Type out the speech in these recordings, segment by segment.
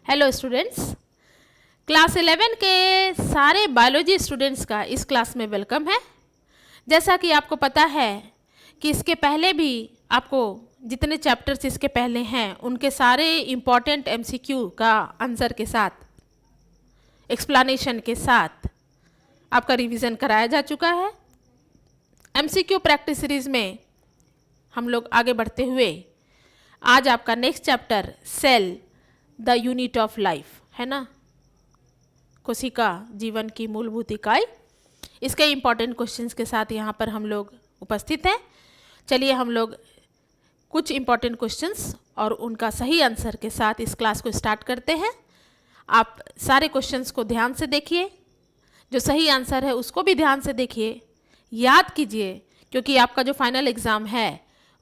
Hello students, class 11 के सारे biology students का इस क्लास में वेलकम है। जैसा कि आपको पता है कि इसके पहले भी आपको जितने चैप्टर्स इसके पहले हैं उनके सारे इम्पॉर्टेंट एमसीक्यू का आंसर के साथ, एक्सप्लेनेशन के साथ आपका रिवीजन कराया जा चुका है। एमसीक्यू प्रैक्टिस सीरीज में हम लोग आगे बढ़ते हुए आज आपका next chapter cell the unit of life है ना, कोशिका जीवन की मूलभूत इकाई, इसके इम्पॉर्टेंट क्वेश्चंस के साथ यहाँ पर हम लोग उपस्थित हैं। चलिए हम लोग कुछ इम्पॉर्टेंट क्वेश्चंस और उनका सही आंसर के साथ इस क्लास को स्टार्ट करते हैं। आप सारे क्वेश्चंस को ध्यान से देखिए, जो सही आंसर है उसको भी ध्यान से देखिए, याद कीजिए, क्योंकि आपका जो फाइनल एग्ज़ाम है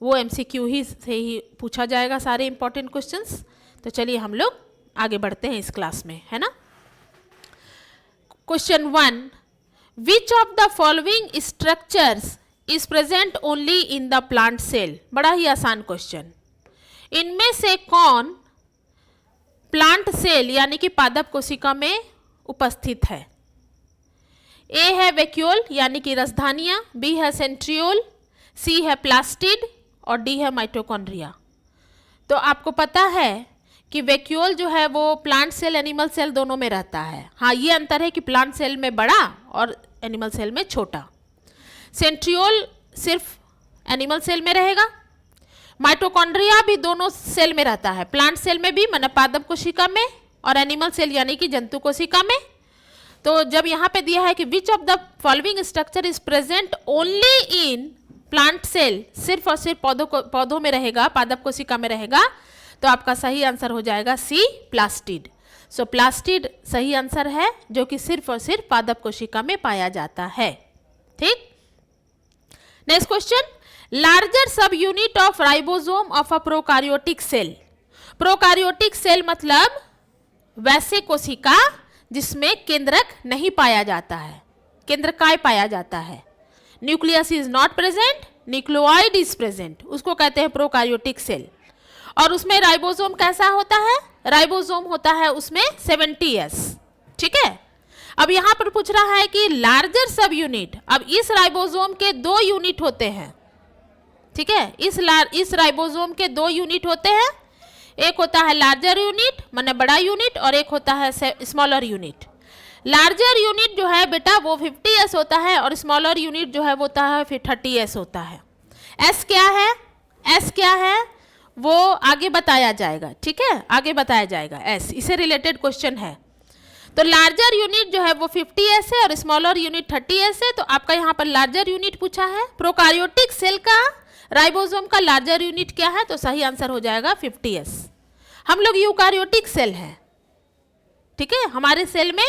वो एमसीक्यू ही से ही पूछा जाएगा सारे इम्पॉर्टेंट क्वेश्चंस। तो चलिए हम लोग आगे बढ़ते हैं इस क्लास में, है ना। Question 1, which of the following structures is present only in the plant cell. बड़ा ही आसान क्वेश्चन। इनमें से कौन प्लांट सेल यानी कि पादप कोशिका में उपस्थित है। ए है वैक्यूल यानी कि रसधानियां, बी है सेंट्रियोल, सी है प्लास्टिड और डी है माइटोकॉन्ड्रिया। तो आपको पता है कि वैक्यूल जो है वो प्लांट सेल एनिमल सेल दोनों में रहता है। हाँ, ये अंतर है कि प्लांट सेल में बड़ा और एनिमल सेल में छोटा। सेंट्रियोल सिर्फ एनिमल सेल में रहेगा। माइटोकॉन्ड्रिया भी दोनों सेल में रहता है, प्लांट सेल में भी मतलब पादप कोशिका में और एनिमल सेल यानी कि जंतु कोशिका में। तो जब यहाँ पे दिया है कि which of the following structure is present only in plant cell, सिर्फ और सिर्फ पौधों में रहेगा, पादप कोशिका में रहेगा, तो आपका सही आंसर हो जाएगा सी, प्लास्टिड। सो प्लास्टिड सही आंसर है, जो कि सिर्फ और सिर्फ पादप कोशिका में पाया जाता है। ठीक। Next question, larger subunit of ribosome of a prokaryotic cell. Prokaryotic cell मतलब वैसे कोशिका जिसमें केंद्रक नहीं पाया जाता है, केंद्रकाय पाया जाता है। Nucleus is not present, nucleoid is present, उसको कहते हैं प्रोकार्योटिक सेल। और उसमें राइबोसोम कैसा होता है, राइबोसोम होता है उसमें 70S। ठीक है। अब यहाँ पर पूछ रहा है कि लार्जर सब यूनिट, अब इस राइबोसोम के 2 यूनिट होते हैं। ठीक है, इस राइबोसोम के 2 यूनिट होते हैं। एक होता है लार्जर यूनिट माने बड़ा यूनिट और एक होता है स्मॉलर यूनिट। लार्जर यूनिट जो है बेटा वो 50S होता है और स्मॉलर यूनिट जो है वो होता है फिर 30S होता है। एस क्या है, एस क्या है वो आगे बताया जाएगा। ठीक है, आगे बताया जाएगा एस, इससे रिलेटेड क्वेश्चन है। तो लार्जर यूनिट जो है वो 50S है और स्मॉलर यूनिट 30S है। तो आपका यहाँ पर लार्जर यूनिट पूछा है। प्रोकार्योटिक सेल का राइबोसोम का लार्जर यूनिट क्या है, तो सही आंसर हो जाएगा 50S। हम लोग यूकार्योटिक सेल हैं। ठीक है, हमारे सेल में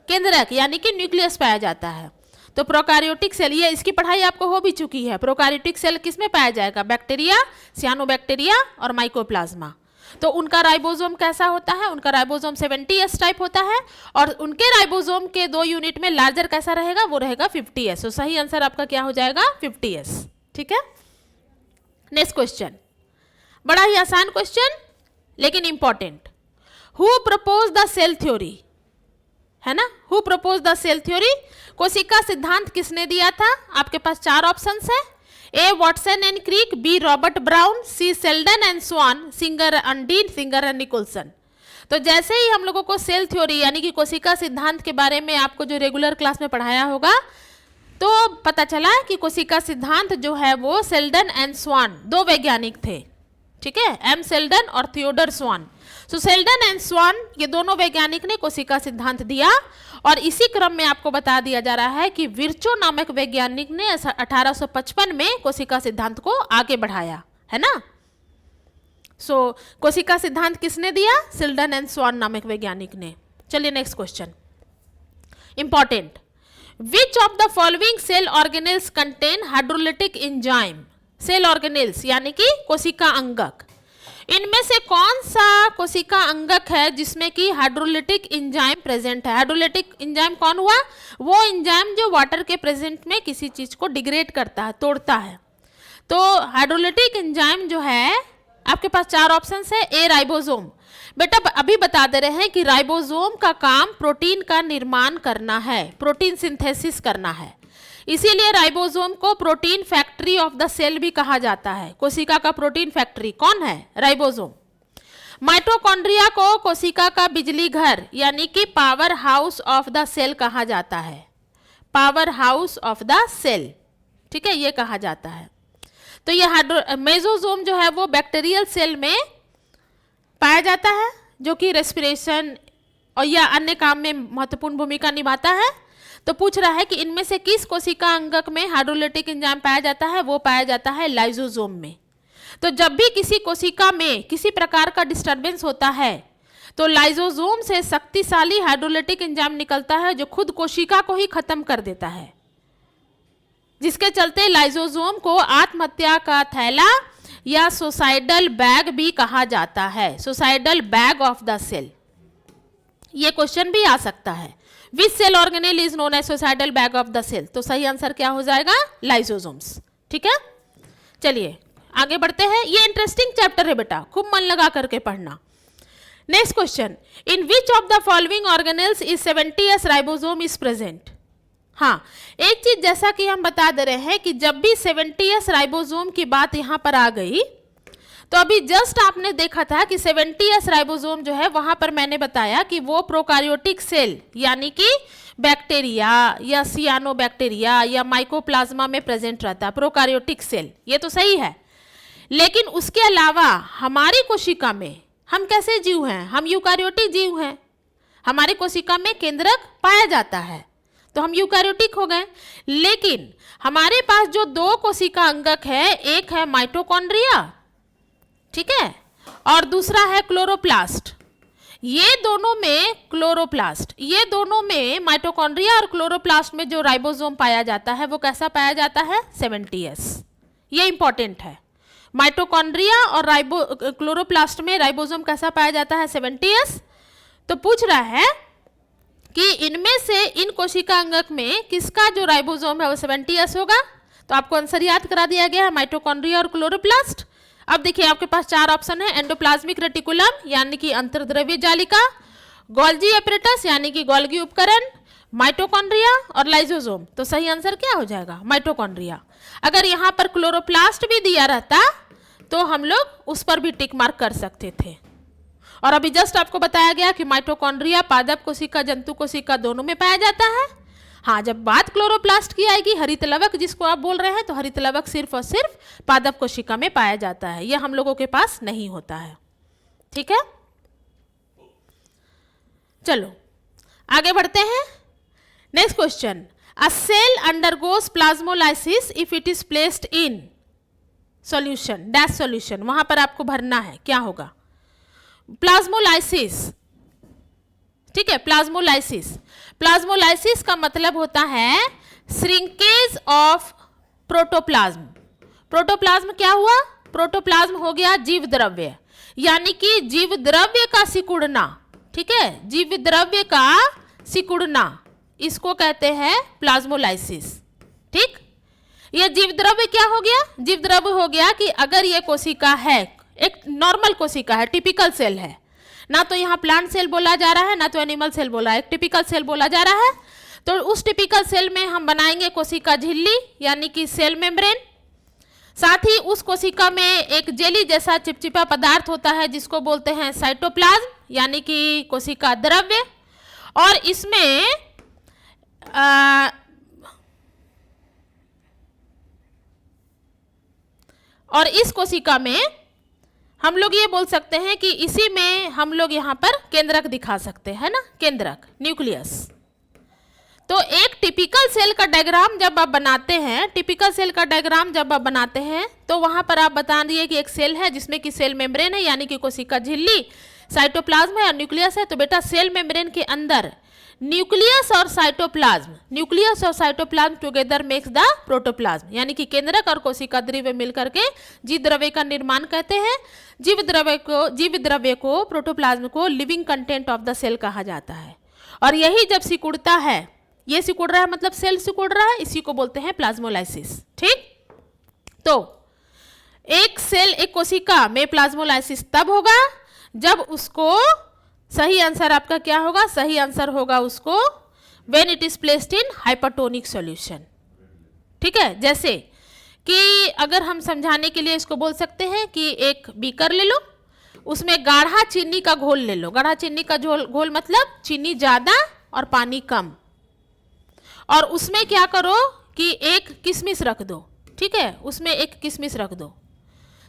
केंद्रक यानी कि न्यूक्लियस पाया जाता है। तो प्रोकार्योटिक सेल, ये इसकी पढ़ाई आपको हो भी चुकी है। प्रोकार्योटिक सेल किस में पाया जाएगा, बैक्टीरिया, सियानोबैक्टीरिया और माइकोप्लाज्मा। तो उनका राइबोसोम कैसा होता है, उनका राइबोसोम 70S टाइप होता है और उनके राइबोसोम के 2 यूनिट में लार्जर कैसा रहेगा, वो रहेगा 50S। तो सही आंसर आपका क्या हो जाएगा 50S। ठीक है। नेक्स्ट क्वेश्चन, बड़ा ही आसान क्वेश्चन लेकिन important. Who propose the cell theory, है ना, who propose the cell theory. कोशिका सिद्धांत किसने दिया था। आपके पास 4 ऑप्शंस है। A Watson and Crick, B Robert Brown, C Seldon and Swan, Singer अंडीन, सिंगर एंड निकोलसन। तो जैसे ही हम लोगों को सेल थ्योरी यानी कि कोशिका सिद्धांत के बारे में आपको जो रेगुलर क्लास में पढ़ाया होगा, तो पता चला कि कोशिका सिद्धांत जो है वो सेल्डन एंड स्वान 2 वैज्ञानिक थे। ठीक है, एम सेल्डन और थियोडर स्वान। तो सेल्डन एंड स्वान ये दोनों वैज्ञानिक ने कोशिका सिद्धांत दिया। और इसी क्रम में आपको बता दिया जा रहा है कि विर्चो नामक वैज्ञानिक ने 1855 में कोशिका सिद्धांत को आगे बढ़ाया, है ना। सो कोशिका सिद्धांत किसने दिया, सेल्डन एंड स्वान नामक वैज्ञानिक ने। चलिए next question, important. Which of the following cell organelles contain hydrolytic enzyme. Cell organelles यानी कि कोशिका अंगक, इनमें से कौन सा कोशिका अंगक है जिसमें कि हाइड्रोलिटिक एंजाइम प्रेजेंट है। हाइड्रोलिटिक एंजाइम कौन हुआ, वो एंजाइम जो वाटर के प्रेजेंट में किसी चीज को डिग्रेड करता है, तोड़ता है। तो हाइड्रोलिटिक एंजाइम जो है आपके पास 4 ऑप्शन है। ए राइबोसोम, बेटा अभी बता दे रहे हैं कि राइबोसोम का काम प्रोटीन का निर्माण करना है, प्रोटीन सिंथेसिस करना है, इसीलिए राइबोसोम को protein factory of the cell भी कहा जाता है। कोशिका का प्रोटीन फैक्ट्री कौन है? राइबोसोम। माइटोकॉन्ड्रिया को कोशिका का बिजली घर यानी कि powerhouse of the cell कहा जाता है, powerhouse of the cell, ठीक है, ये कहा जाता है। तो ये मेसोसोम जो है वो बैक्टीरियल सेल में पाया जाता है, जो कि रेस्पिरेशन और या अन्य काम में महत्वपूर्ण भूमिका निभाता है। तो पूछ रहा है कि इनमें से किस कोशिका अंगक में हाइड्रोलाइटिक एंजाइम पाया जाता है? वो पाया जाता है लाइसोसोम में। तो जब भी किसी कोशिका में किसी प्रकार का डिस्टरबेंस होता है तो लाइसोसोम से शक्तिशाली हाइड्रोलाइटिक एंजाइम निकलता है, जो खुद कोशिका को ही खत्म कर देता है, जिसके चलते लाइसोसोम को आत्महत्या का थैला या सुसाइडल बैग भी कहा जाता है, suicidal bag of the cell. ये क्वेश्चन भी आ सकता है, which cell organelle is known as suicidal bag of the cell. तो सही आंसर क्या हो जाएगा? लाइसोसोम्स। ठीक है, चलिए आगे बढ़ते हैं। ये इंटरेस्टिंग चैप्टर है बेटा, खूब मन लगा करके पढ़ना। Next question, in which of the following organelles is 70s ribosome is present. हाँ, एक चीज जैसा कि हम बता दे रहे हैं कि जब भी 70s राइबोसोम की बात यहाँ पर आ गई तो अभी जस्ट आपने देखा था कि 70s राइबोसोम जो है वहां पर मैंने बताया कि वो प्रोकार्योटिक सेल यानी कि बैक्टीरिया या सियानोबैक्टीरिया या माइकोप्लाज्मा में प्रेजेंट रहता है, प्रोकार्योटिक सेल। ये तो सही है, लेकिन उसके अलावा हमारी कोशिका में हम कैसे जीव हैं? हम यूकार्योटिक जीव हैं। हमारी कोशिका में केंद्रक पाया जाता है तो हम यूकार्योटिक हो गए। लेकिन हमारे पास जो दो कोशिका अंगक है, एक है माइटोकॉन्ड्रिया, ठीक है, और दूसरा है क्लोरोप्लास्ट। ये दोनों में क्लोरोप्लास्ट, ये दोनों में माइटोकॉन्ड्रिया और क्लोरोप्लास्ट में जो राइबोसोम पाया जाता है वो कैसा पाया जाता है? 70s। ये इंपॉर्टेंट है। माइटोकॉन्ड्रिया और क्लोरोप्लास्ट में राइबोसोम कैसा पाया जाता है? 70s। तो पूछ रहा है कि इनमें से इन कोशिका अंगक में किसका जो राइबोसोम है वो 70s होगा। तो आपको आंसर याद करा दिया गया है, माइटोकॉन्ड्रिया और क्लोरोप्लास्ट। अब देखिए आपके पास चार ऑप्शन है, एंडोप्लाज्मिक रेटिकुलम यानी कि अंतर्द्रव्य जालिका, गोल्जी एपरेटस यानी कि गोल्गी उपकरण, माइटोकॉन्ड्रिया और लाइसोसोम। तो सही आंसर क्या हो जाएगा? माइटोकॉन्ड्रिया। अगर यहाँ पर क्लोरोप्लास्ट भी दिया रहता तो हम लोग उस पर भी टिक मार्क कर सकते थे। और अभी जस्ट आपको बताया गया कि माइटोकॉन्ड्रिया पादप कोशिका, जंतु कोशिका दोनों में पाया जाता है। हाँ, जब बात क्लोरोप्लास्ट की आएगी, हरित लवक जिसको आप बोल रहे हैं, तो हरित लवक सिर्फ और सिर्फ पादप कोशिका में पाया जाता है, यह हम लोगों के पास नहीं होता है। ठीक है, चलो आगे बढ़ते हैं। Next question, a cell undergoes plasmolysis if it is placed in solution, dash solution, वहां पर आपको भरना है, क्या होगा? प्लाज्मोलाइसिस, ठीक है, प्लाज्मोलाइसिस। प्लाज्मोलाइसिस का मतलब होता है श्रिंकेज ऑफ प्रोटोप्लाज्म। प्रोटोप्लाज्म क्या हुआ? प्रोटोप्लाज्म हो गया जीव द्रव्य, यानी कि जीव द्रव्य का सिकुड़ना, ठीक है, जीव द्रव्य का सिकुड़ना, इसको कहते हैं प्लाज्मोलाइसिस। ठीक, यह जीव द्रव्य क्या हो गया? जीव द्रव्य हो गया कि अगर यह कोशिका है, एक नॉर्मल कोशिका है, टिपिकल सेल है, ना तो यहाँ प्लांट सेल बोला जा रहा है ना तो एनिमल सेल बोला है, एक टिपिकल सेल बोला जा रहा है। तो उस टिपिकल सेल में हम बनाएंगे कोशिका झिल्ली यानी कि सेल मेम्ब्रेन। साथ ही उस कोशिका में एक जेली जैसा चिपचिपा पदार्थ होता है जिसको बोलते हैं साइटोप्लाज्म यानी कि कोशिका द्रव्य। और इसमें और इस कोशिका में हम लोग ये बोल सकते हैं कि इसी में हम लोग यहाँ पर केंद्रक दिखा सकते हैं ना, केंद्रक, न्यूक्लियस। तो एक टिपिकल सेल का डायग्राम जब आप बनाते हैं, टिपिकल सेल का डायग्राम जब आप बनाते हैं तो वहाँ पर आप बता दिए कि एक सेल है जिसमें कि सेल मेम्ब्रेन है यानी कि कोशिका झिल्ली, साइटोप्लाज्म है और न्यूक्लियस है। तो बेटा सेल मेम्ब्रेन के अंदर न्यूक्लियस और साइटोप्लाज्म, न्यूक्लियस और cytoplasm together makes the protoplasm, यानी कि केंद्रक और कोशिका द्रव्य मिलकर के जीव द्रव्य का निर्माण कहते हैं। जीव द्रव्य को प्रोटोप्लाज्म को living content of the cell कहा जाता है। और यही जब सिकुड़ता है, ये सिकुड़ रहा है मतलब सेल सिकुड़ रहा है, इसी को बोलते हैं प्लाज्मोलाइसिस। ठीक, तो एक सेल, एक कोशिका में प्लाज्मोलाइसिस तब होगा जब उसको, सही आंसर आपका क्या होगा, सही आंसर होगा उसको when it is placed in hypertonic solution. ठीक है, जैसे कि अगर हम समझाने के लिए इसको बोल सकते हैं कि एक बीकर ले लो, उसमें गाढ़ा चीनी का घोल ले लो। गाढ़ा चीनी का घोल मतलब चीनी ज़्यादा और पानी कम, और उसमें क्या करो कि एक किशमिश रख दो। ठीक है, उसमें एक किशमिश रख दो।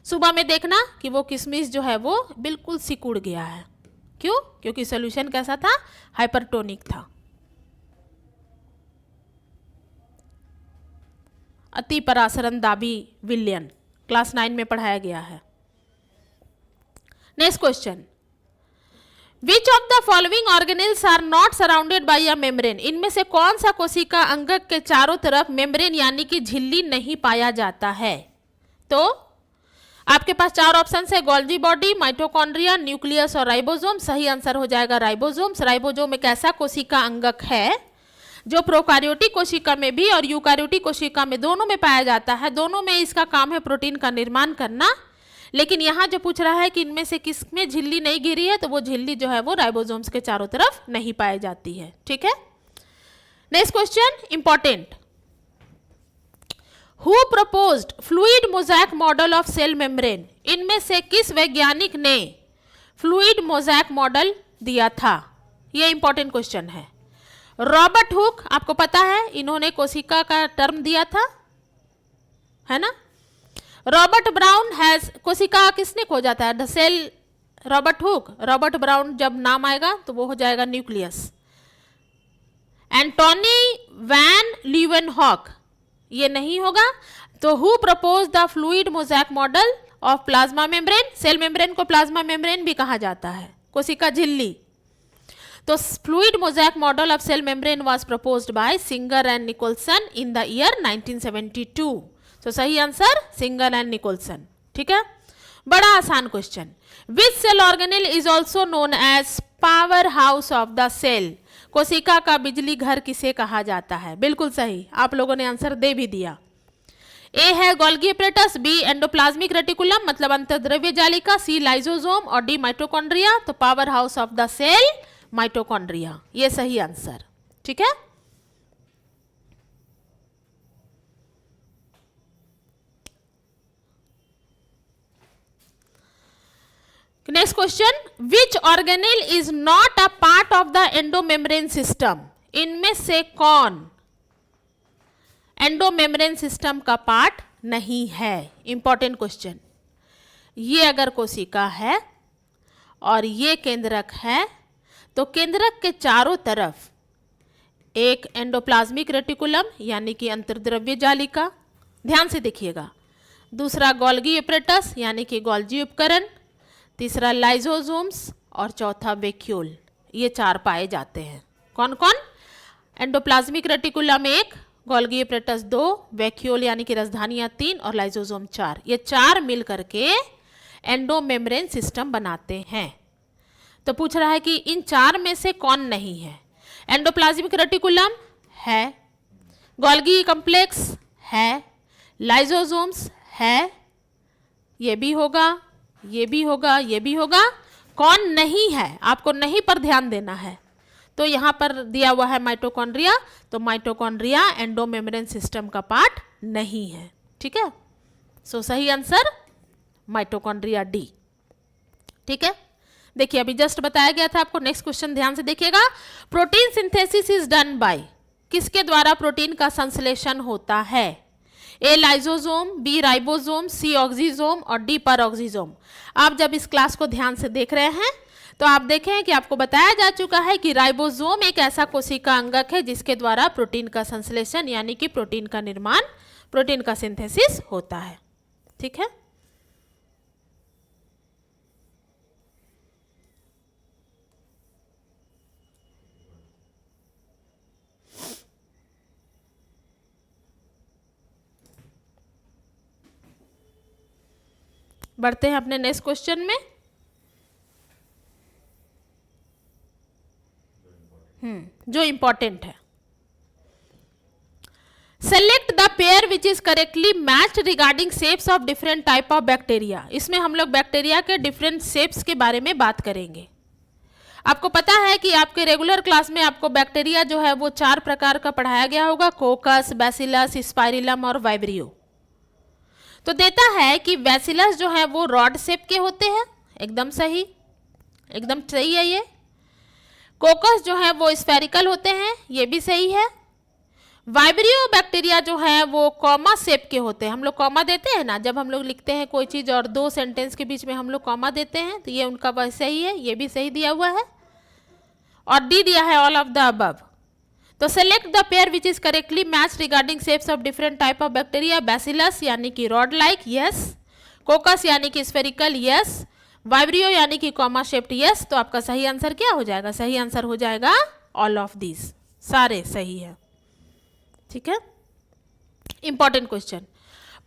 सुबह में देखना कि वो किशमिश जो है वो बिल्कुल सिकुड़ गया है। क्यों? क्योंकि सॉल्यूशन कैसा था, हाइपरटोनिक था। अति परासरण दाबी विलयन, क्लास 9 में पढ़ाया गया है। Next question, which of the following organelles are not surrounded by a membrane? इनमें से कौन सा कोशिका अंगक के चारों तरफ मेम्ब्रेन यानी कि झिल्ली नहीं पाया जाता है? तो आपके पास 4 ऑप्शन है, गोल्गी बॉडी, माइटोकॉन्ड्रिया, न्यूक्लियस और राइबोसोम। सही आंसर हो जाएगा राइबोसोम्स। राइबोसोम एक ऐसा कोशिका अंगक है जो प्रोकैरियोटिक कोशिका में भी और यूकैरियोटिक कोशिका में दोनों में पाया जाता है। दोनों में इसका काम है प्रोटीन का निर्माण करना। लेकिन यहाँ जो पूछ रहा है कि इनमें से किसमें झिल्ली नहीं गिरी है, तो वो झिल्ली जो है वो राइबोसोम्स के चारों तरफ नहीं पाई जाती है। ठीक है, next question important, who proposed fluid mosaic model of cell membrane? इनमें से किस वैज्ञानिक ने फ्लूइड मोज़ैक मॉडल दिया था? ये इंपॉर्टेंट क्वेश्चन है। रॉबर्ट हुक, आपको पता है इन्होंने कोशिका का टर्म दिया था, है ना। रॉबर्ट ब्राउन हैज, कोशिका किसने खोजा था? The cell Robert Hooke. Robert Brown जब नाम आएगा तो वो हो जाएगा न्यूक्लियस। एंटोनी वैन लीवेनहॉक, ये नहीं होगा। तो who propose the fluid mosaic model of plasma membrane? Cell membrane को प्लाज्मा मेम्ब्रेन भी कहा जाता है, कोशिका झिल्ली। तो fluid mosaic model of cell membrane was proposed by Singer and Nicolson in the year 1972। तो सही आंसर सिंगर एंड निकोलसन। ठीक है, बड़ा आसान question. Which cell organelle is also known as powerhouse of the cell? कोशिका का बिजली घर किसे कहा जाता है? बिल्कुल सही, आप लोगों ने आंसर दे भी दिया। ए है Golgi apparatus, B endoplasmic reticulum मतलब अंतर्द्रव्य जालिका, सी लाइसोसोम और डी माइटोकॉन्ड्रिया। तो powerhouse of the cell mitochondria, ये सही आंसर। ठीक है, next question, which organelle is not a part of the endomembrane system? इनमें से कौन एंडोमेम्ब्रेन सिस्टम का पार्ट नहीं है? Important question. ये अगर कोशिका है और ये केंद्रक है, तो केंद्रक के चारों तरफ एक एंडोप्लाज्मिक रेटिकुलम यानी कि अंतर्द्रव्य जालिका, ध्यान से देखिएगा, दूसरा गोल्गी एपरेटस यानी कि गोल्जी उपकरण, तीसरा लाइसोसोम्स और चौथा वैक्यूल। ये 4 पाए जाते हैं। कौन कौन? Endoplasmic reticulum 1, Golgi apparatus 2, vacuole यानी कि राजधानियां 3 और लाइसोसोम 4। ये 4 मिल करके एंडोमेम्ब्रेन सिस्टम बनाते हैं। तो पूछ रहा है कि इन 4 में से कौन नहीं है? एंडोप्लाज्मिक रेटिकुलम है, गोल्गी कॉम्प्लेक्स है, लाइसोसोम्स है, ये भी होगा, ये भी होगा, ये भी होगा। कौन नहीं है? आपको नहीं पर ध्यान देना है। तो यहाँ पर दिया हुआ है माइटोकॉन्ड्रिया, तो माइटोकॉन्ड्रिया एंडोमेम्ब्रेन सिस्टम का पार्ट नहीं है। ठीक है, सो सही आंसर माइटोकॉन्ड्रिया डी। ठीक है, देखिए अभी जस्ट बताया गया था आपको। नेक्स्ट क्वेश्चन ध्यान से देखिएगा, protein synthesis is done by, किसके द्वारा प्रोटीन का संश्लेषण होता है? ए लाइसोसोम, बी राइबोसोम, सी ऑक्सीसोम और डी परऑक्सीसोम। आप जब इस क्लास को ध्यान से देख रहे हैं तो आप देखें कि आपको बताया जा चुका है कि राइबोसोम एक ऐसा कोशिका अंगक है जिसके द्वारा प्रोटीन का संश्लेषण यानी कि प्रोटीन का निर्माण, प्रोटीन का सिंथेसिस होता है। ठीक है, बढ़ते हैं अपने नेक्स्ट क्वेश्चन में। जो इंपॉर्टेंट है, select select the pair which is correctly matched regarding shapes of different type of bacteria. इसमें हम लोग बैक्टीरिया के डिफरेंट शेप्स के बारे में बात करेंगे। आपको पता है कि आपके रेगुलर क्लास में आपको बैक्टीरिया जो है वो 4 प्रकार का पढ़ाया गया होगा, कोकस, बैसिलस, स्पाइरिलम और वाइब्रियो। तो देता है कि बैसिलस जो है वो रॉड शेप के होते हैं, एकदम सही है ये। कोकस जो है वो स्फेरिकल होते हैं, ये भी सही है। वाइब्रियो बैक्टीरिया जो है वो कॉमा शेप के होते हैं। हम लोग कॉमा देते हैं ना, जब हम लोग लिखते हैं कोई चीज़ और 2 सेंटेंस के बीच में हम लोग कॉमा देते हैं, तो ये उनका वैसे ही है, ये भी सही दिया हुआ है। और डी दिया है ऑल ऑफ द अबव। तो select the pair which is correctly match regarding shapes of different type of bacteria. Bacillus यानी कि रॉड लाइक, यस। कोकस यानी कि स्फेरिकल, यस। वाइब्रियो यानी कि कॉमा शेप्ड, यस। तो आपका सही आंसर क्या हो जाएगा? सही आंसर हो जाएगा ऑल ऑफ दीज, सारे सही है। ठीक है, important question.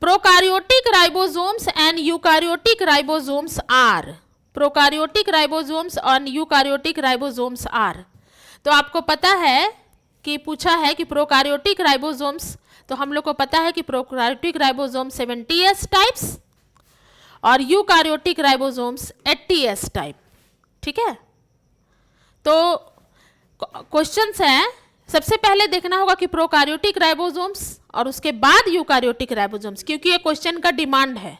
Prokaryotic ribosomes and eukaryotic ribosomes are. Prokaryotic ribosomes और यूकारियोटिक राइबोसोम्स आर। तो आपको पता है कि पूछा है कि प्रोकारियोटिक राइबोसोम्स, तो हम लोग को पता है कि प्रोकारियोटिक राइबोसोम 70S टाइप्स और यूकारियोटिक राइबोसोम्स 80S टाइप। ठीक है, तो क्वेश्चंस हैं, सबसे पहले देखना होगा कि प्रोकारियोटिक राइबोसोम्स और उसके बाद यूकारियोटिक राइबोसोम्स, क्योंकि ये क्वेश्चन का डिमांड है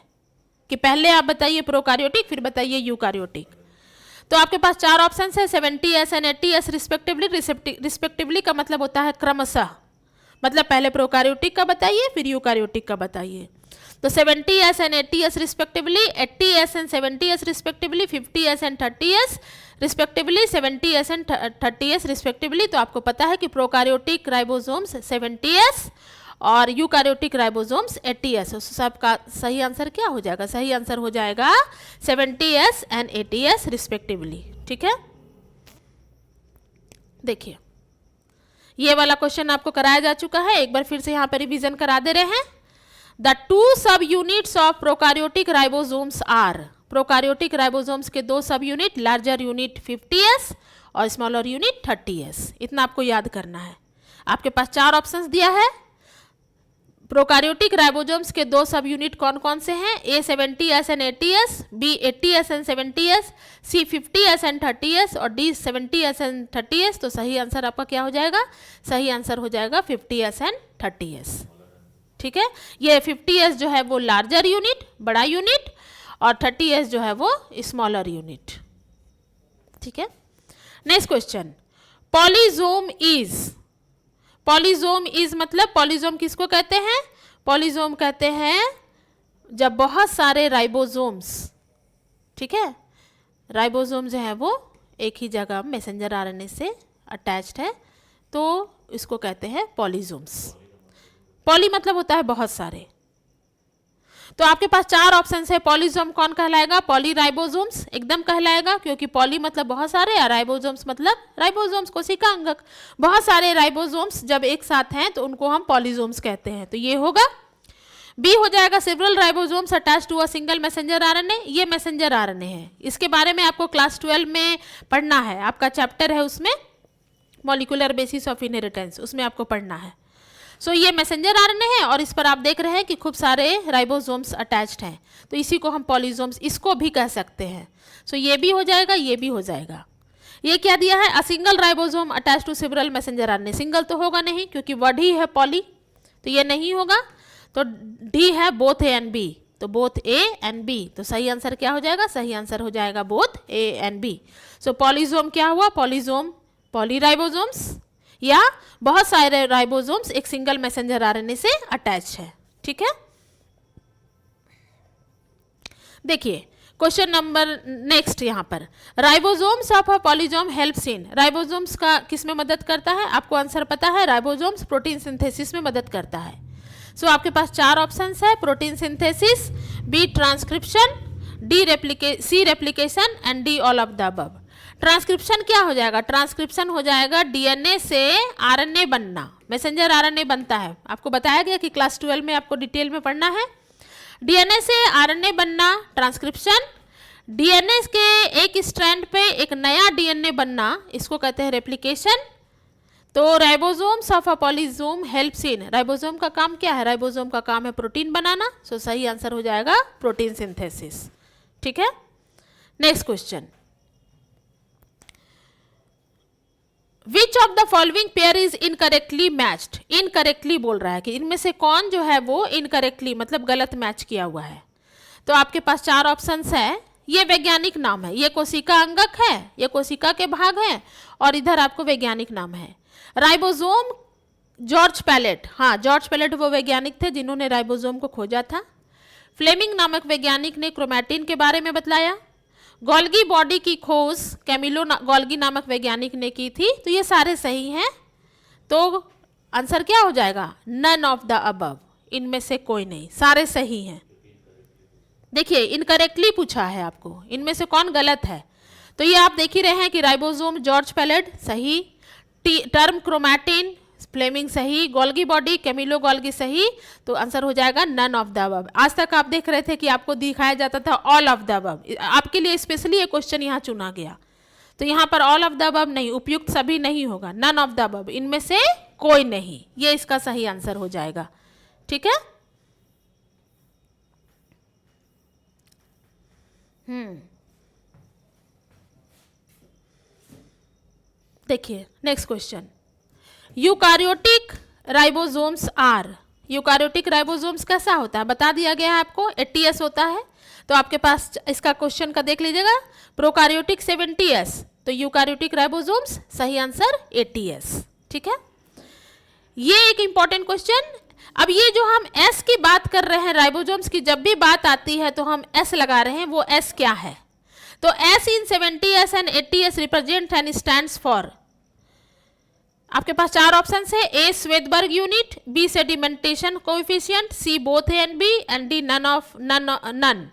कि पहले आप बताइए प्रोकारियोटिक फिर बताइए यूकारियोटिक। तो आपके पास 4 ऑप्शन है, 70S and 80S respectively. Respectively का मतलब होता है क्रमशः, मतलब पहले प्रोकारियोटिक का बताइए फिर यूकारियोटिक का बताइए। तो 70S and 80S respectively, 80S and 70S respectively, 50S and 30S respectively, 70S and 30S respectively. तो आपको पता है कि प्रोकारियोटिक राइबोसोम्स 70S और यूकारियोटिक राइबोसोम्स 80S। उस सबका सही आंसर क्या हो जाएगा? सही आंसर हो जाएगा 70S एंड 80S रिस्पेक्टिवली। ठीक है, देखिए ये वाला क्वेश्चन आपको कराया जा चुका है, एक बार फिर से यहाँ पर रिवीजन करा दे रहे हैं। The 2 subunits of prokaryotic ribosomes are. Prokaryotic ribosomes के 2 सब यूनिट, लार्जर यूनिट 50S और स्मॉलर यूनिट 30S। इतना आपको याद करना है। आपके पास 4 ऑप्शंस दिया है। प्रोकारियोटिक राइबोसोम्स के 2 सब यूनिट कौन कौन से हैं? A 70S and 80S, B 80S and 70S, C 50S and 30S और डी 70S एंड 30S। तो सही आंसर आपका क्या हो जाएगा? सही आंसर हो जाएगा 50S एंड 30S। ठीक है, ये 50S जो है वो लार्जर यूनिट, बड़ा यूनिट, और 30S जो है वो स्मॉलर यूनिट। ठीक है, नेक्स्ट क्वेश्चन। पॉलीजोम इज। पॉलीजोम इज मतलब पॉलीजोम किसको कहते हैं? पॉलीजोम कहते हैं जब बहुत सारे राइबोसोम्स, ठीक है, राइबोसोम जो है वो एक ही जगह मैसेंजर आरएनए से अटैच्ड है, तो इसको कहते हैं पॉलीजोम्स। पॉली मतलब होता है बहुत सारे। तो आपके पास 4 ऑप्शन है। पॉलीजोम कौन कहलाएगा? पॉली राइबोसोम्स एकदम कहलाएगा, क्योंकि पॉली मतलब बहुत सारे और राइबोसोम्स मतलब राइबोसोम्स कोशिका अंगक। बहुत सारे राइबोसोम्स जब एक साथ हैं तो उनको हम पॉलीजोम्स कहते हैं, तो ये होगा। बी हो जाएगा several ribosomes attach to a single messenger RNA. ये मैसेंजर आरएनए है, इसके बारे में आपको क्लास 12 में पढ़ना है। आपका चैप्टर है उसमें मॉलिक्यूलर बेसिस ऑफ इनहेरिटेंस, उसमें आपको पढ़ना है। सो ये मैसेंजर आरएनए है और इस पर आप देख रहे हैं कि खूब सारे राइबोसोम्स अटैच्ड हैं, तो इसी को हम पॉलीजोम्स इसको भी कह सकते हैं। सो ये भी हो जाएगा, ये भी हो जाएगा। ये क्या दिया है? A single ribosome attach to several messenger RNA. Single तो होगा नहीं क्योंकि वर्ड ही है पॉली, तो ये नहीं होगा। तो डी है बोथ ए एंड बी, तो बोथ ए एंड बी। तो सही आंसर क्या हो जाएगा? सही आंसर हो जाएगा बोथ ए एंड बी। सो पॉलीजोम क्या हुआ? पॉलीजोम पॉली राइबोसोम्स या बहुत सारे राइबोसोम्स एक सिंगल मैसेंजर आरएनए से अटैच है। ठीक है, देखिए क्वेश्चन नंबर नेक्स्ट यहाँ पर। Ribosomes of a polysome helps in. Ribosomes का किस में मदद करता है? आपको आंसर पता है, राइबोसोम्स प्रोटीन सिंथेसिस में मदद करता है। सो आपके पास 4 ऑप्शंस है। Protein synthesis, B transcription, C replication and D all of the above. Transcription क्या हो जाएगा? ट्रांसक्रिप्शन हो जाएगा डीएनए से आरएनए बनना, मैसेंजर आरएनए बनता है। आपको बताया गया कि क्लास 12 में आपको डिटेल में पढ़ना है। डीएनए से आरएनए बनना ट्रांसक्रिप्शन, डीएनए के एक स्ट्रैंड पे एक नया डीएनए बनना, इसको कहते हैं रेप्लिकेशन। तो ribosomes of a polysome helps in, ribosome का काम क्या है? राइबोसोम का काम है प्रोटीन बनाना, सो सही आंसर हो जाएगा प्रोटीन सिंथेसिस। ठीक है, next question, which of the following pair is incorrectly matched, incorrectly बोल रहा है कि इनमें से कौन जो है वो इनकरेक्टली मतलब गलत मैच किया हुआ है। तो आपके पास चार ऑप्शंस है, ये वैज्ञानिक नाम है, ये कोशिका अंगक है, ये कोशिका के भाग हैं, और इधर आपको वैज्ञानिक नाम है। राइबोसोम जॉर्ज पैलेट, हाँ जॉर्ज पैलेट वो वैज्ञानिक थे जिन्होंने राइबोसोम को खोजा था। फ्लेमिंग नामक वैज्ञानिक ने क्रोमैटिन के बारे में बतलाया। गोल्गी बॉडी की खोज कैमिलो गोल्गी नामक वैज्ञानिक ने की थी। तो ये सारे सही हैं, तो आंसर क्या हो जाएगा? नन ऑफ द अबव, इनमें से कोई नहीं, सारे सही हैं। देखिए इनकरेक्टली पूछा है आपको, इनमें से कौन गलत है? तो ये आप देख ही रहे हैं कि राइबोसोम जॉर्ज पैलेट सही, टर्म क्रोमैटिन फ्लेमिंग सही, गोल्गी बॉडी कैमिलो गोल्गी सही, तो आंसर हो जाएगा नन ऑफ द अबव। आज तक आप देख रहे थे कि आपको दिखाया जाता था ऑल ऑफ द अबव, आपके लिए स्पेशली ये क्वेश्चन यहाँ चुना गया। तो यहाँ पर ऑल ऑफ द अबव नहीं, उपयुक्त सभी नहीं होगा, नन ऑफ द अबव, इनमें से कोई नहीं, ये इसका सही आंसर हो जाएगा। ठीक है, देखिए next question, eukaryotic ribosomes are, eukaryotic ribosomes कैसा होता है बता दिया गया है आपको, 80S होता है। तो आपके पास इसका क्वेश्चन का देख लीजिएगा, प्रोकारियोटिक 70S, तो यूकारियोटिक राइबोसोम्स सही आंसर 80S। ठीक है, ये एक इंपॉर्टेंट क्वेश्चन। अब ये जो हम S की बात कर रहे हैं, राइबोसोम्स की जब भी बात आती है तो हम S लगा रहे हैं, वो S क्या है? तो S in 70S and 80S represent and stands for, आपके पास चार ऑप्शन है, A Svedberg unit, B sedimentation coefficient, C both A and B, and D none.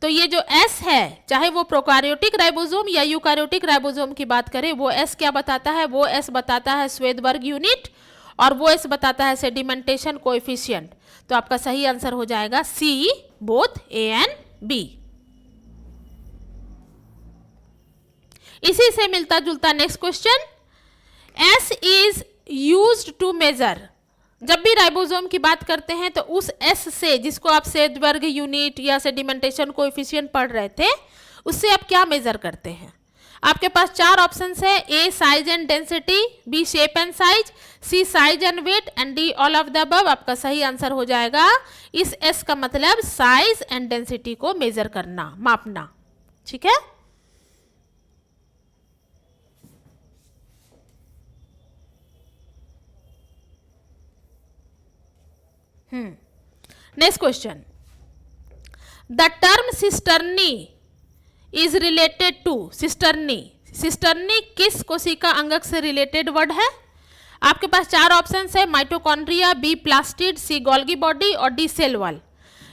तो ये जो S है, चाहे वो प्रोकारियोटिक राइबोसोम या यूकारियोटिक राइबोसोम की बात करें, वो S क्या बताता है? वो S बताता है श्वेतबर्ग यूनिट, और वो S बताता है सेडिमेंटेशन कोएफिशिएंट। तो आपका सही आंसर हो जाएगा C both A and B. इसी से मिलता जुलता next question, S is used to measure, जब भी राइबोसोम की बात करते हैं तो उस S से, जिसको आप श्वेतबर्ग यूनिट या सेडिमेंटेशन कोएफिशिएंट पढ़ रहे थे, उससे आप क्या मेजर करते हैं? आपके पास चार ऑप्शंस है, A size and density, B shape and size, C size and weight, and D all of the above. आपका सही आंसर हो जाएगा, इस S का मतलब साइज एंड डेंसिटी को मेजर करना, मापना। ठीक है, next question, the term cisternae is related to, cisternae, cisternae किस कोशिका अंगक से रिलेटेड वर्ड है? आपके पास चार ऑप्शंस है, माइटोकॉन्ड्रिया, बी प्लास्टिड, सी गोल्गी बॉडी, और डी सेल वॉल।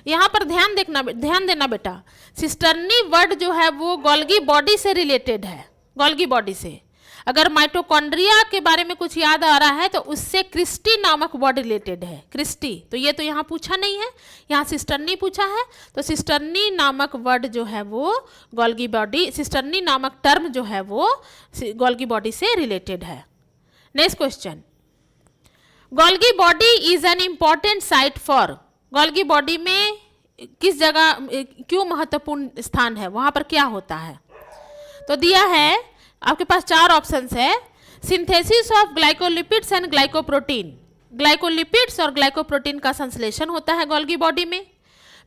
यहाँ पर ध्यान देना बेटा, सिस्टर्नी वर्ड जो है वो गोल्गी बॉडी से रिलेटेड है, गोल्गी बॉडी से। अगर माइटोकॉन्ड्रिया के बारे में कुछ याद आ रहा है तो उससे क्रिस्टी नामक वर्ड रिलेटेड है, क्रिस्टी। तो ये तो यहाँ पूछा नहीं है, यहाँ सिस्टर्नी पूछा है। तो सिस्टर्नी नामक वर्ड जो है वो गोल्गी बॉडी, सिस्टर्नी नामक टर्म जो है वो गोल्गी बॉडी से रिलेटेड है। Next question, Golgi body is an important site for, Golgi body में किस जगह क्यों महत्वपूर्ण स्थान है, वहाँ पर क्या होता है? तो दिया है आपके पास चार ऑप्शंस है, synthesis of glycolipids and glycoprotein, glycolipids और ग्लाइकोप्रोटीन का संश्लेषण होता है गोल्गी बॉडी में।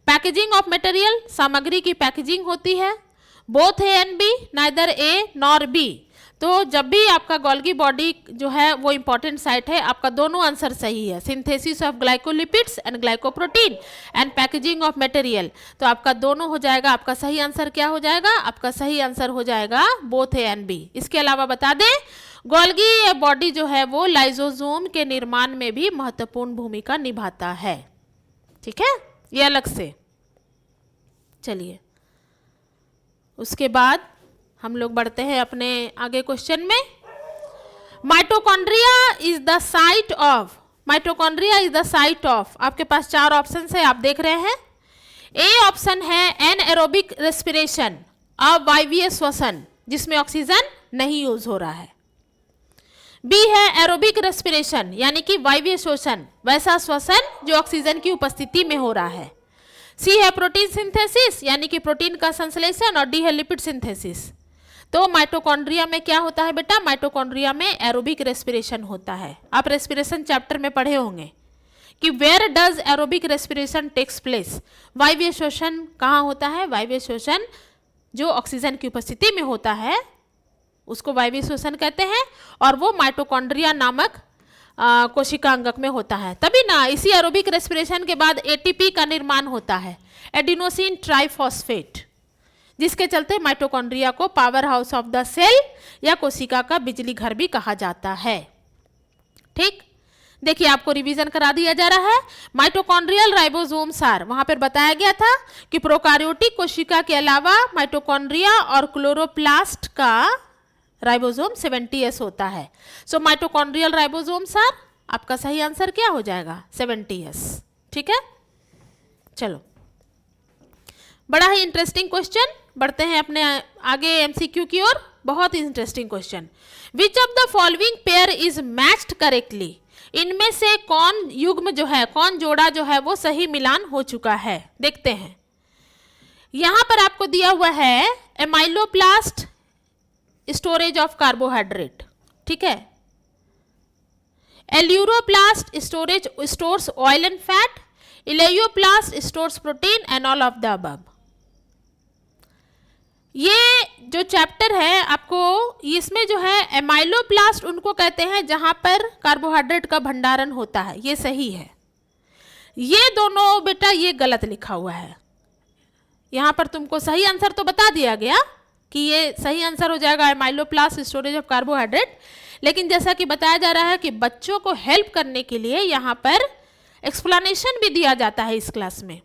पैकेजिंग ऑफ मटेरियल, सामग्री की पैकेजिंग होती है। Both A and B, neither A nor B. तो जब भी आपका गोल्गी बॉडी जो है वो इंपॉर्टेंट साइट है, आपका दोनों आंसर सही है, synthesis of glycolipids and glycoprotein and packaging of material. तो आपका दोनों हो जाएगा, आपका सही आंसर क्या हो जाएगा? आपका सही आंसर हो जाएगा बोथ ए एंड बी। इसके अलावा बता दें, गोल्गी बॉडी जो है वो लाइसोसोम के निर्माण में भी महत्वपूर्ण भूमिका निभाता है। ठीक है, ये अलग से। चलिए उसके बाद हम लोग बढ़ते हैं अपने आगे क्वेश्चन में। Mitochondria is the site of, mitochondria is the site of, आपके पास चार ऑप्शन है, आप देख रहे हैं। ए ऑप्शन है एनएरोबिक रेस्पिरेशन, अवायवीय श्वसन, जिसमें ऑक्सीजन नहीं यूज हो रहा है। बी है एरोबिक रेस्पिरेशन यानी कि वायवीय श्वसन, वैसा श्वसन जो ऑक्सीजन की उपस्थिति में हो रहा है। सी है प्रोटीन सिंथेसिस यानी कि प्रोटीन का संश्लेषण, और डी है लिपिड सिंथेसिस। तो माइटोकॉन्ड्रिया में क्या होता है बेटा, माइटोकॉन्ड्रिया में एरोबिक रेस्पिरेशन होता है। आप रेस्पिरेशन चैप्टर में पढ़े होंगे कि where does aerobic respiration takes place, वायवीय श्वसन कहाँ होता है, वायवीय श्वसन जो ऑक्सीजन की उपस्थिति में होता है उसको वायवीय श्वसन कहते हैं, और वो माइटोकॉन्ड्रिया नामक कोशिका अंगक में होता है। तभी ना इसी एरोबिक रेस्पिरेशन के बाद एटीपी का निर्माण होता है, एडिनोसिन ट्राइफॉस्फेट, जिसके चलते माइटोकॉन्ड्रिया को powerhouse of the cell या कोशिका का बिजली घर भी कहा जाता है। ठीक, देखिए आपको रिवीजन करा दिया जा रहा है। माइटोकॉन्ड्रियल राइबोसोम्स आर, वहां पर बताया गया था कि प्रोकार्योटिक कोशिका के अलावा माइटोकॉन्ड्रिया और क्लोरोप्लास्ट का राइबोसोम 70S होता है। सो माइटोकॉन्ड्रियल राइबोसोम्स आर, आपका सही आंसर क्या हो जाएगा, 70S। ठीक है, चलो बड़ा ही इंटरेस्टिंग क्वेश्चन, बढ़ते हैं अपने आगे एमसीक्यू की ओर। बहुत ही interesting question, which of the following pair is matched correctly, इनमें से कौन युग्म जो है, कौन जोड़ा जो है वो सही मिलान हो चुका है, देखते हैं। यहां पर आपको दिया हुआ है एमाइलोप्लास्ट स्टोरेज ऑफ कार्बोहाइड्रेट, ठीक है, aleuroplast storage stores oil and fat, elaioplast stores protein and all of the above. ये जो चैप्टर है आपको, इसमें जो है एमाइलोप्लास्ट उनको कहते हैं जहां पर कार्बोहाइड्रेट का भंडारण होता है, ये सही है। ये दोनों बेटा ये गलत लिखा हुआ है, यहां पर तुमको सही आंसर तो बता दिया गया कि ये सही आंसर हो जाएगा एमाइलोप्लास्ट स्टोरेज ऑफ कार्बोहाइड्रेट, लेकिन जैसा कि बताया जा रहा है कि बच्चों को हेल्प करने के लिए यहाँ पर एक्सप्लेनेशन भी दिया जाता है इस क्लास में।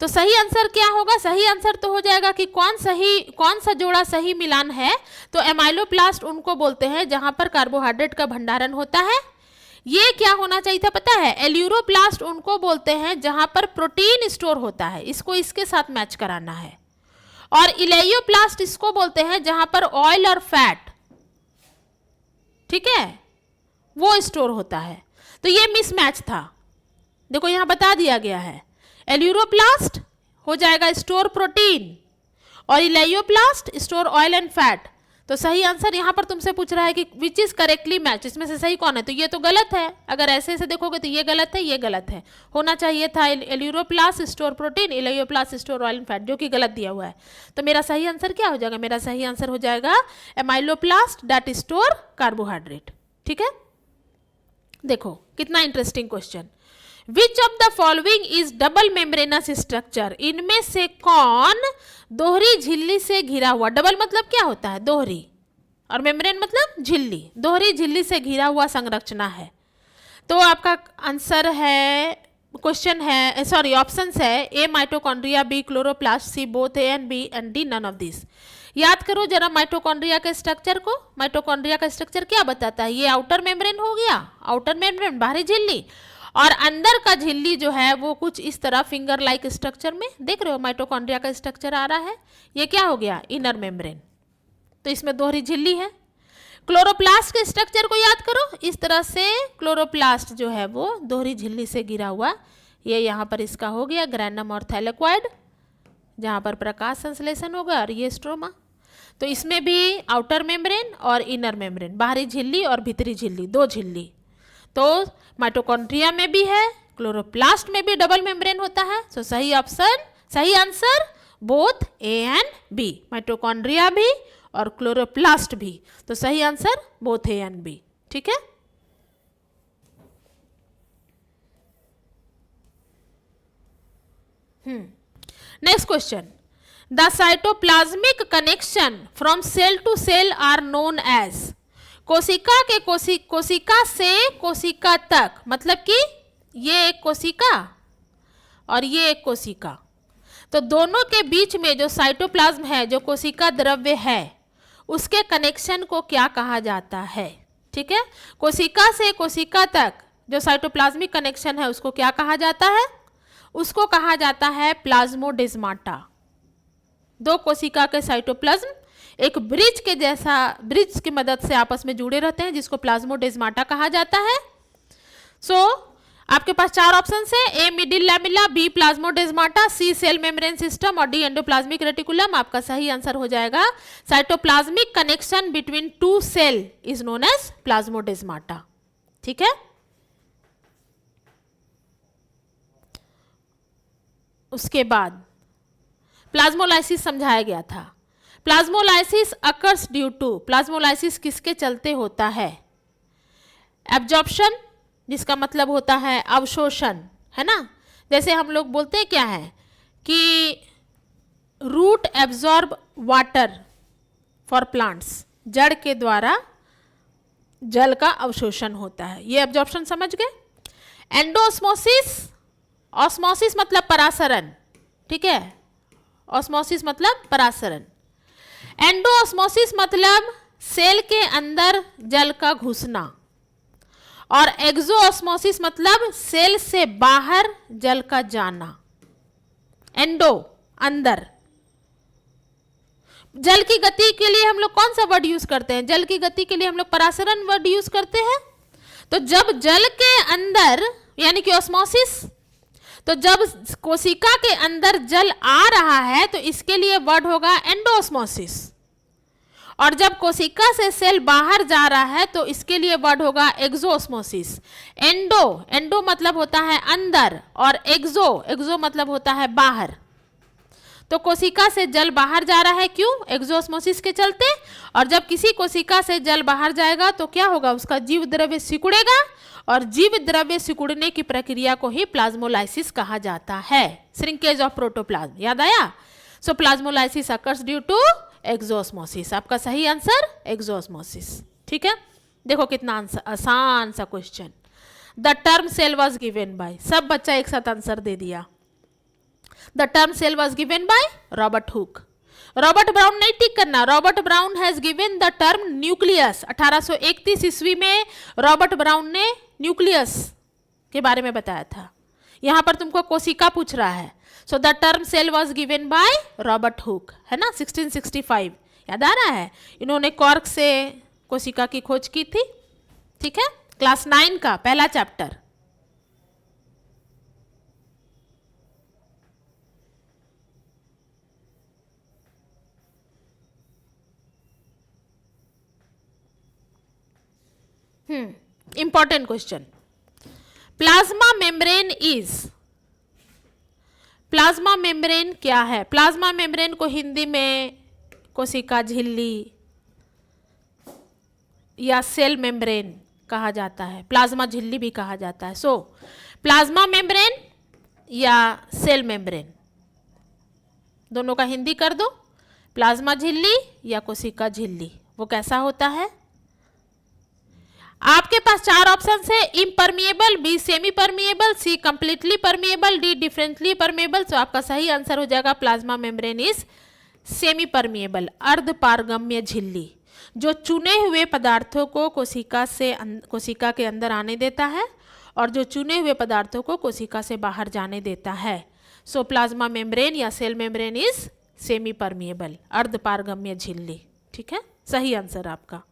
तो सही आंसर क्या होगा, सही आंसर तो हो जाएगा कि कौन सा जोड़ा सही मिलान है। तो एमाइलोप्लास्ट उनको बोलते हैं जहां पर कार्बोहाइड्रेट का भंडारण होता है। ये क्या होना चाहिए था पता है, एल्यूरोप्लास्ट उनको बोलते हैं जहां पर प्रोटीन स्टोर होता है, इसको इसके साथ मैच कराना है। और इलेयोप्लास्ट इसको बोलते हैं जहां पर ऑयल और फैट, ठीक है, वो स्टोर होता है। तो ये मिसमैच था, देखो यहां बता दिया गया है, एल्यूरोप्लास्ट हो जाएगा स्टोर प्रोटीन और इलेयोप्लास्ट स्टोर ऑयल एंड फैट। तो सही आंसर यहाँ पर तुमसे पूछ रहा है कि विच इज करेक्टली मैच, इसमें से सही कौन है, तो ये तो गलत है। अगर ऐसे ऐसे देखोगे तो ये गलत है, ये गलत है। होना चाहिए था aleuroplast store protein, elaioplast store oil and fat, जो कि गलत दिया हुआ है। तो मेरा सही आंसर क्या हो जाएगा, मेरा सही आंसर हो जाएगा एमाइलोप्लास्ट दैट स्टोर कार्बोहाइड्रेट। ठीक है, देखो कितना interesting question. Which of the following is double membranous structure, इनमें से कौन दोहरी झिल्ली से घिरा हुआ, डबल मतलब क्या होता है, दोहरी, और मेम्ब्रेन मतलब झिल्ली, दोहरी झिल्ली से घिरा हुआ संरचना है। तो आपका आंसर है, क्वेश्चन है, सॉरी ऑप्शंस है, A mitochondria, B chloroplast, C both A and B and D none of this. याद करो जरा माइटोकॉन्ड्रिया के स्ट्रक्चर को, माइटोकॉन्ड्रिया का स्ट्रक्चर क्या बताता है, ये आउटर मेम्ब्रेन हो गया, आउटर मेम्ब्रेन बाहरी झिल्ली, और अंदर का झिल्ली जो है वो कुछ इस तरह फिंगर लाइक स्ट्रक्चर में, देख रहे हो माइटोकॉन्ड्रिया का स्ट्रक्चर आ रहा है, ये क्या हो गया, इनर मेम्ब्रेन। तो इसमें दोहरी झिल्ली है। क्लोरोप्लास्ट के स्ट्रक्चर को याद करो, इस तरह से क्लोरोप्लास्ट जो है वो दोहरी झिल्ली से घिरा हुआ, ये यहाँ पर इसका हो गया ग्रैनम और थैलेक्वाइड, जहाँ पर प्रकाश संश्लेषण होगा, और ये स्ट्रोमा। तो इसमें भी आउटर मेम्ब्रेन और इनर मेम्ब्रेन, बाहरी झिल्ली और भीतरी झिल्ली, दो झिल्ली। तो माइटोकॉन्ड्रिया में भी है, क्लोरोप्लास्ट में भी डबल मेम्ब्रेन होता है। सो सही ऑप्शन, सही answer both A and B, mitochondria भी और क्लोरोप्लास्ट भी। तो सही answer both A and B. ठीक है, next question, the cytoplasmic connection from cell to cell are known as, कोशिका के कोशिका से कोशिका तक, मतलब कि ये एक कोशिका और ये एक कोशिका, तो दोनों के बीच में जो साइटोप्लाज्म है, जो कोशिका द्रव्य है, उसके कनेक्शन को क्या कहा जाता है। ठीक है, कोशिका से कोशिका तक जो साइटोप्लाज्मिक कनेक्शन है उसको क्या कहा जाता है, उसको कहा जाता है प्लाज्मोडेस्माटा। दो कोशिका के साइटोप्लाज्म एक ब्रिज के जैसा, ब्रिज की मदद से आपस में जुड़े रहते हैं, जिसको प्लाज्मोडेस्माटा कहा जाता है। सो आपके पास 4 ऑप्शन है, A middle lamella, B plasmodesmata, C cell membrane system और डी एंडोप्लाज्मिक रेटिकुलम। आपका सही आंसर हो जाएगा cytoplasmic connection between 2 cell is known as plasmodesmata. ठीक है। उसके बाद प्लाज्मोलाइसिस समझाया गया था। Plasmolysis occurs due to, plasmolysis किसके चलते होता है? एब्जॉर्प्शन, जिसका मतलब होता है अवशोषण, है ना। जैसे हम लोग बोलते हैं क्या है कि root absorb water for plants, जड़ के द्वारा जल का अवशोषण होता है, ये एब्जॉर्प्शन समझ गए। एंडोस्मोसिस, ऑस्मोसिस मतलब परासरण, ठीक है, ऑस्मोसिस मतलब परासरण। एंडोऑस्मोसिस मतलब सेल के अंदर जल का घुसना, और एक्सोऑस्मोसिस मतलब सेल से बाहर जल का जाना। एंडो अंदर, जल की गति के लिए हम लोग कौन सा वर्ड यूज करते हैं? जल की गति के लिए हम लोग परासरण वर्ड यूज करते हैं। तो जब जल के अंदर यानी कि ऑस्मोसिस, तो जब कोशिका के अंदर जल आ रहा है तो इसके लिए वर्ड होगा एंडोऑस्मोसिस, और जब कोशिका से सेल बाहर जा रहा है तो इसके लिए वर्ड होगा एक्सोऑस्मोसिस। एंडो, एंडो मतलब होता है अंदर, और एक्सो, एक्सो मतलब होता है बाहर। तो कोशिका से जल बाहर जा रहा है, क्यों? एक्सोऑस्मोसिस के चलते। और जब किसी कोशिका से जल बाहर जाएगा तो क्या होगा? उसका जीव द्रव्य सिकुड़ेगा, और जीव द्रव्य सिकुड़ने की प्रक्रिया को ही प्लाज्मोलाइसिस कहा जाता है, श्रिंकेज ऑफ प्रोटोप्लाज्म। याद आया? सो प्लाज्मोलाइसिस अकर्स ड्यू टू एक्सोऑस्मोसिस। आपका सही आंसर एक्सोऑस्मोसिस। ठीक है, देखो कितना आसान सा question. The term cell was given by, सब बच्चा एक साथ आंसर दे दिया। The term cell was given by Robert Hooke. Robert Brown नहीं टिक करना, Robert Brown has given the term nucleus. 1831 ईस्वी में रॉबर्ट ब्राउन ने न्यूक्लियस के बारे में बताया था। यहां पर तुमको कोशिका पूछ रहा है। So the term cell was given by Robert Hooke, है ना, 1665। याद आ रहा है? इन्होंने कॉर्क से कोशिका की खोज की थी। ठीक है, क्लास 9 का पहला chapter. Important question. Plasma membrane is, plasma membrane क्या है? प्लाज्मा मेम्ब्रेन को हिंदी में कोशिका झिल्ली या सेल मेम्ब्रेन कहा जाता है, प्लाज्मा झिल्ली भी कहा जाता है। सो प्लाज्मा मेम्ब्रेन या सेल मेम्ब्रेन, दोनों का हिंदी कर दो। प्लाज्मा झिल्ली या कोशिका झिल्ली, वो कैसा होता है? आपके पास 4 ऑप्शन है, impermeable, B semi permeable, C completely permeable, D differently permeable. तो आपका सही आंसर हो जाएगा plasma membrane is semi permeable, अर्धपारगम्य झिल्ली, जो चुने हुए पदार्थों को कोशिका के अंदर आने देता है और जो चुने हुए पदार्थों को कोशिका से बाहर जाने देता है। सो प्लाज्मा मेम्ब्रेन या cell membrane is semi permeable, अर्धपारगम्य झिल्ली। ठीक है, सही आंसर आपका।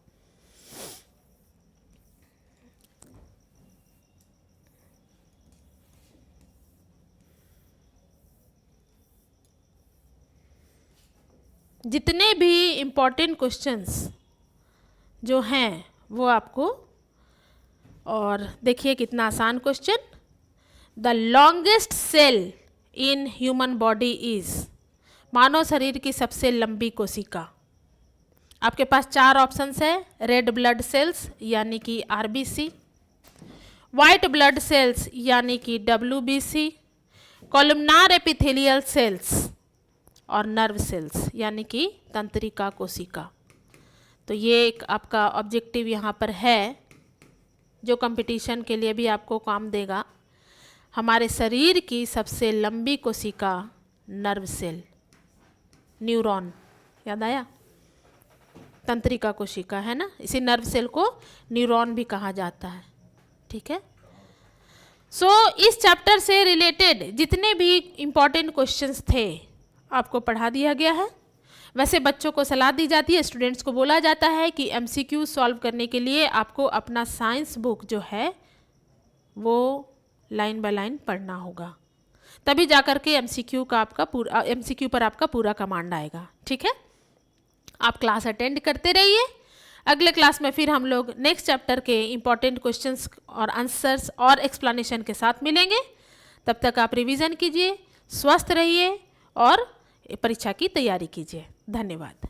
जितने भी इम्पॉर्टेंट क्वेश्चंस जो हैं वो आपको, और देखिए कितना आसान question. The longest cell in human body is, मानव शरीर की सबसे लंबी कोशिका। आपके पास 4 ऑप्शंस है, रेड ब्लड सेल्स यानी कि आरबीसी, वाइट ब्लड सेल्स यानी कि डब्ल्यूबीसी, कॉलमनार एपिथेलियल सेल्स और नर्व सेल्स यानी कि तंत्रिका कोशिका। तो ये एक आपका ऑब्जेक्टिव यहाँ पर है जो कंपटीशन के लिए भी आपको काम देगा। हमारे शरीर की सबसे लंबी कोशिका नर्व सेल, न्यूरॉन, याद आया? तंत्रिका कोशिका है ना, इसी नर्व सेल को न्यूरॉन भी कहा जाता है। ठीक है, सो इस चैप्टर से रिलेटेड जितने भी इम्पॉर्टेंट क्वेश्चंस थे आपको पढ़ा दिया गया है। वैसे बच्चों को सलाह दी जाती है, स्टूडेंट्स को बोला जाता है कि एमसीक्यू सॉल्व करने के लिए आपको अपना साइंस बुक जो है वो लाइन बाय लाइन पढ़ना होगा, तभी जाकर के एमसीक्यू पर आपका पूरा कमांड आएगा। ठीक है, आप क्लास अटेंड करते रहिए। अगले क्लास में फिर हम लोग नेक्स्ट चैप्टर के इंपॉर्टेंट क्वेश्चंस और आंसर्स और एक्सप्लेनेशन के साथ मिलेंगे। तब तक आप रिवीजन कीजिए, स्वस्थ रहिए और परीक्षा की तैयारी कीजिए। धन्यवाद।